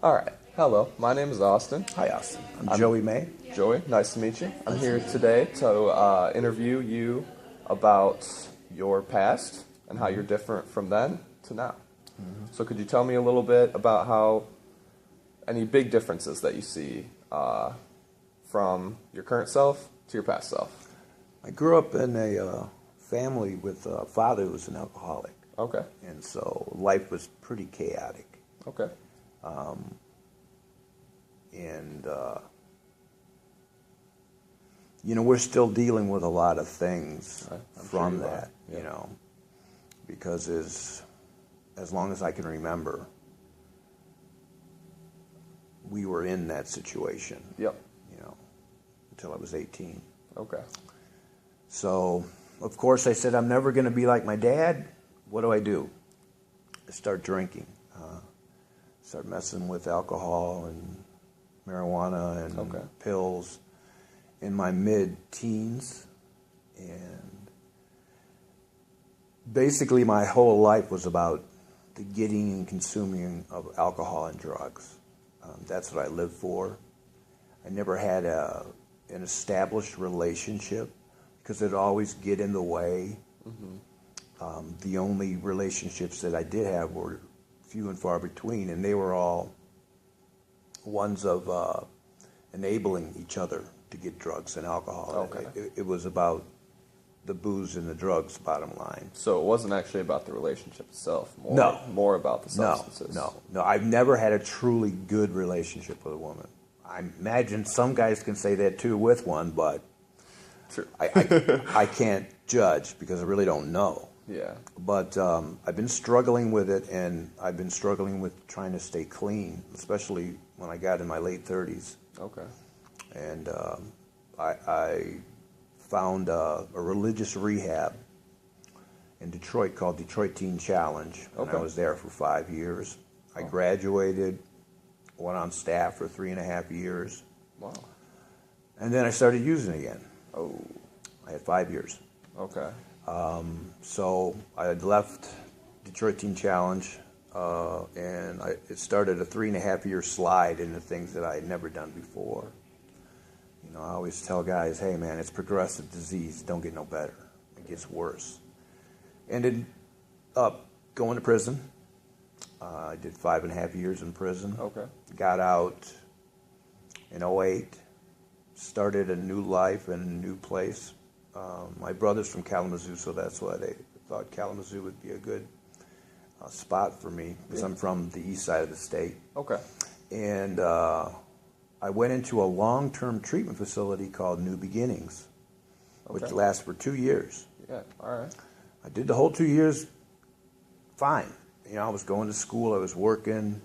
All right. Hello, my name is Austin. Hi, Austin. I'm Joey May. Joey, nice to meet you. I'm here today to interview you about your past and how you're different from then to now. So could you tell me a little bit about how any big differences that you see from your current self to your past self? I grew up in a family with a father who was an alcoholic. Okay. And so life was pretty chaotic. Okay. We're still dealing with a lot of things from sure that, yeah. Because as long as I can remember, we were in that situation. Yep. Until I was 18. Okay. So, of course, I said, I'm never going to be like my dad. What do? I start drinking. Start messing with alcohol and marijuana and pills in my mid-teens. And basically my whole life was about the getting and consuming of alcohol and drugs. That's what I lived for. I never had an established relationship because it'd always get in the way. Mm-hmm. The only relationships that I did have were few and far between, and they were all ones of enabling each other to get drugs and alcohol. Okay. It was about the booze and the drugs, bottom line. So it wasn't actually about the relationship itself. More about the substances. No. I've never had a truly good relationship with a woman. I imagine some guys can say that too with one, but True. I can't judge because I really don't know. Yeah. But I've been struggling with it, and I've been struggling with trying to stay clean, especially when I got in my late 30s. Okay. And I found a religious rehab in Detroit called Detroit Teen Challenge, and I was there for 5 years. I graduated, went on staff for 3.5 years. Wow. And then I started using again. Oh. I had 5 years. Okay. So I had left Detroit Teen Challenge, and it started a 3.5-year slide into things that I had never done before. I always tell guys, hey man, it's progressive disease. Don't get no better. It gets worse. Ended up going to prison. I did 5.5 years in prison. Okay. Got out in '08. Started a new life in a new place. My brother's from Kalamazoo, so that's why they thought Kalamazoo would be a good spot for me, because I'm from the east side of the state. Okay. And I went into a long-term treatment facility called New Beginnings, which lasts for 2 years. Yeah, all right. I did the whole 2 years fine. I was going to school, I was working,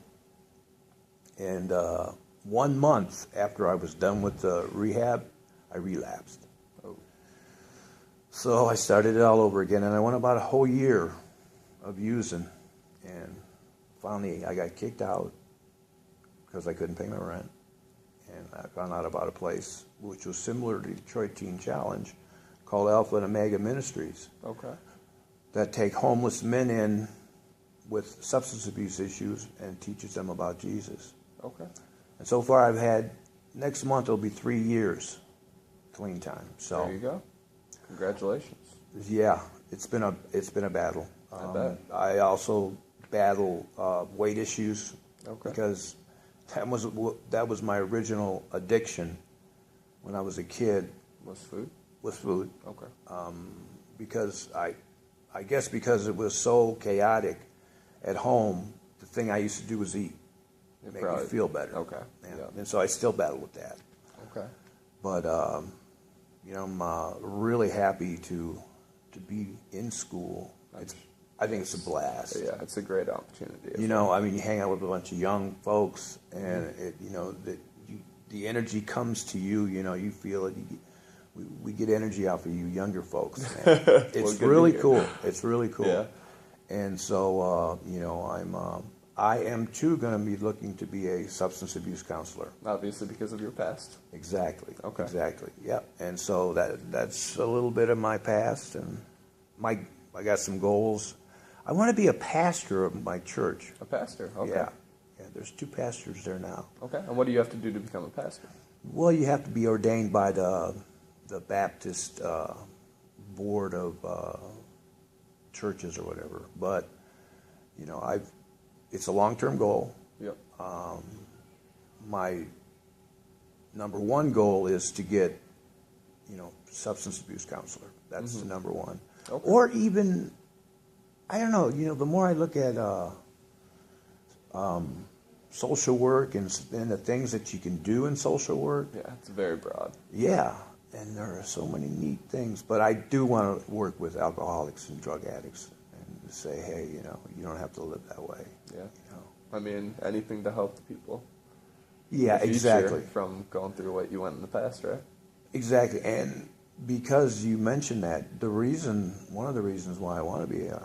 and 1 month after I was done with the rehab, I relapsed. Oh. So I started it all over again, and I went about a whole year of using, and finally I got kicked out because I couldn't pay my rent. And I found out about a place which was similar to Detroit Teen Challenge called Alpha and Omega Ministries. Okay. That take homeless men in with substance abuse issues and teaches them about Jesus. Okay. And so far I've had, next month it'll be 3 years clean time. So there you go. Congratulations. Yeah, it's been a battle. I bet. I also battle weight issues because that was my original addiction when I was a kid. Was food. Okay. Because I guess because it was so chaotic at home, the thing I used to do was eat. It made me feel better. Okay. Yeah. And so I still battle with that. Okay. But I'm really happy to be in school. I think it's a blast. Yeah, it's a great opportunity. You hang out with a bunch of young folks, and the energy comes to you. You feel it. We get energy off of you younger folks. It's really cool. It's really cool. Yeah. And so I am too going to be looking to be a substance abuse counselor. Obviously, because of your past. Exactly. Okay. Exactly. Yeah. And so that's a little bit of my past, and I got some goals. I want to be a pastor of my church. A pastor. Okay. Yeah. And there's 2 pastors there now. Okay. And what do you have to do to become a pastor? Well, you have to be ordained by the Baptist board of churches or whatever. But it's a long-term goal. Yep. My number one goal is to get, substance abuse counselor. That's the number one. Okay. Or even, I don't know, the more I look at social work and the things that you can do in social work. Yeah, it's very broad. Yeah, and there are so many neat things. But I do want to work with alcoholics and drug addicts and say, hey, you don't have to live that way. Yeah. I mean, anything to help the people. Yeah, The future exactly. From going through what you went in the past, right? Exactly. And because you mentioned that, one of the reasons why I want to be a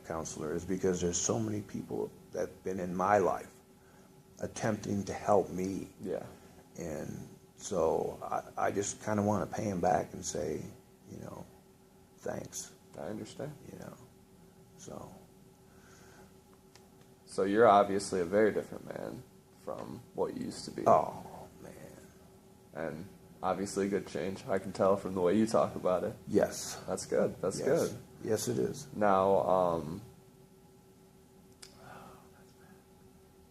counselor is because there's so many people that have been in my life attempting to help me. Yeah. And so I just kind of want to pay them back and say, thanks. I understand. So you're obviously a very different man from what you used to be. oh man, And obviously a good change. I can tell from the way you talk about it. yes, That's good. That's yes. good. Yes, it is. Now,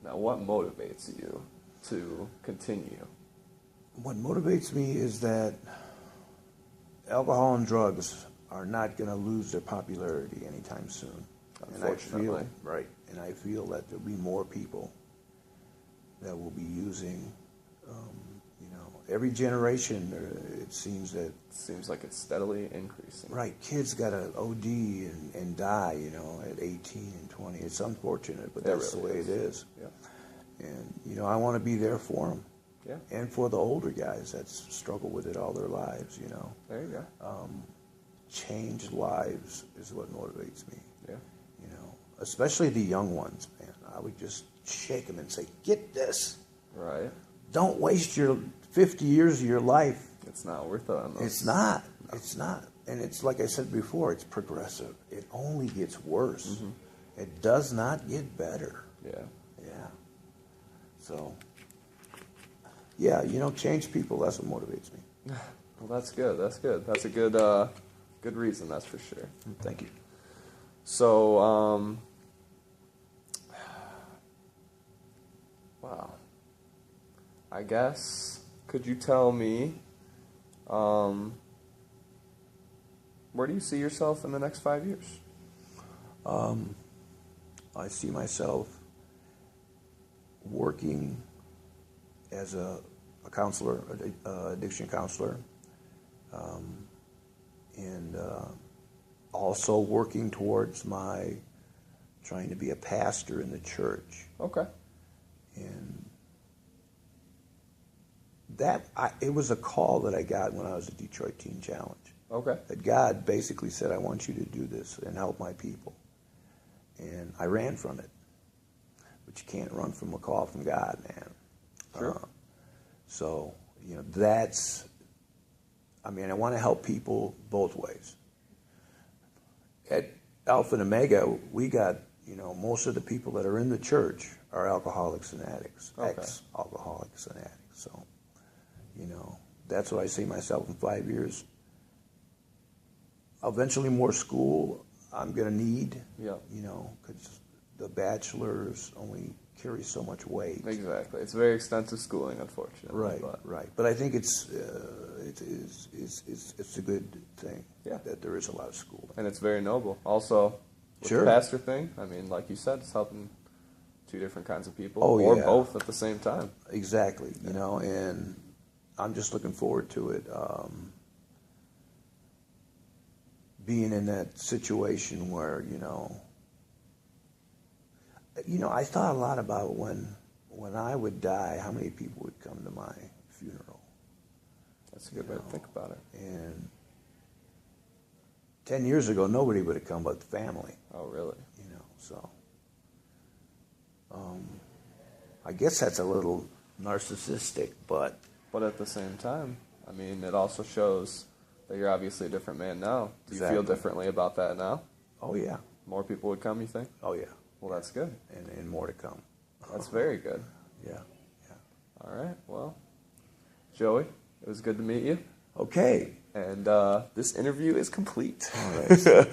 what motivates you to continue? What motivates me is that alcohol and drugs are not going to lose their popularity anytime soon. Unfortunately. And I feel that there'll be more people that will be using, every generation, it seems that. Seems like it's steadily increasing. Right, kids got to OD and die, at 18 and 20. It's unfortunate, but that's It the way really it is. Yeah. And, I want to be there for them. Yeah. And for the older guys that struggle with it all their lives, There you go. Changed lives is what motivates me. Yeah. Especially the young ones, man. I would just shake them and say, get this. Right. Don't waste your 50 years of your life. It's not worth it on those. It's not. It's not. And it's like I said before, it's progressive. It only gets worse. Mm-hmm. It does not get better. Yeah. Yeah. So, yeah, change people, that's what motivates me. Well, that's good. That's good. That's a good, good reason. That's for sure. Thank you. So, wow. I guess, could you tell me, where do you see yourself in the next 5 years? I see myself working as a counselor, addiction counselor, and also working towards trying to be a pastor in the church. Okay. And it was a call that I got when I was at Detroit Teen Challenge. Okay. That God basically said, I want you to do this and help my people. And I ran from it. But you can't run from a call from God, man. Sure. So, I want to help people both ways. At Alpha and Omega, we got, most of the people that are in the church are alcoholics and addicts, Okay. ex-alcoholics and addicts. So, that's what I see myself in 5 years. Eventually more school I'm going to need, Yeah. because the bachelor's only carries so much weight. Exactly. It's very extensive schooling, unfortunately. Right, But right. But I think it's a good thing that there is a lot of schooling. And it's very noble. Also, with Sure. the pastor thing, like you said, it's helping two different kinds of people. Oh, or yeah. both at the same time. Exactly, and I'm just looking forward to it. Being in that situation where, I thought a lot about when I would die, how many people would come to my funeral. That's a good way to think about it. And 10 years ago, nobody would have come but the family. Oh, really? So I guess that's a little narcissistic, but at the same time, it also shows that you're obviously a different man now. Do you feel Exactly. differently about that now? oh yeah, More people would come, you think? oh yeah, Well, that's good. and more to come. That's very good. Yeah. All right. Well, Joey, it was good to meet you. Okay. And this interview is complete. All right.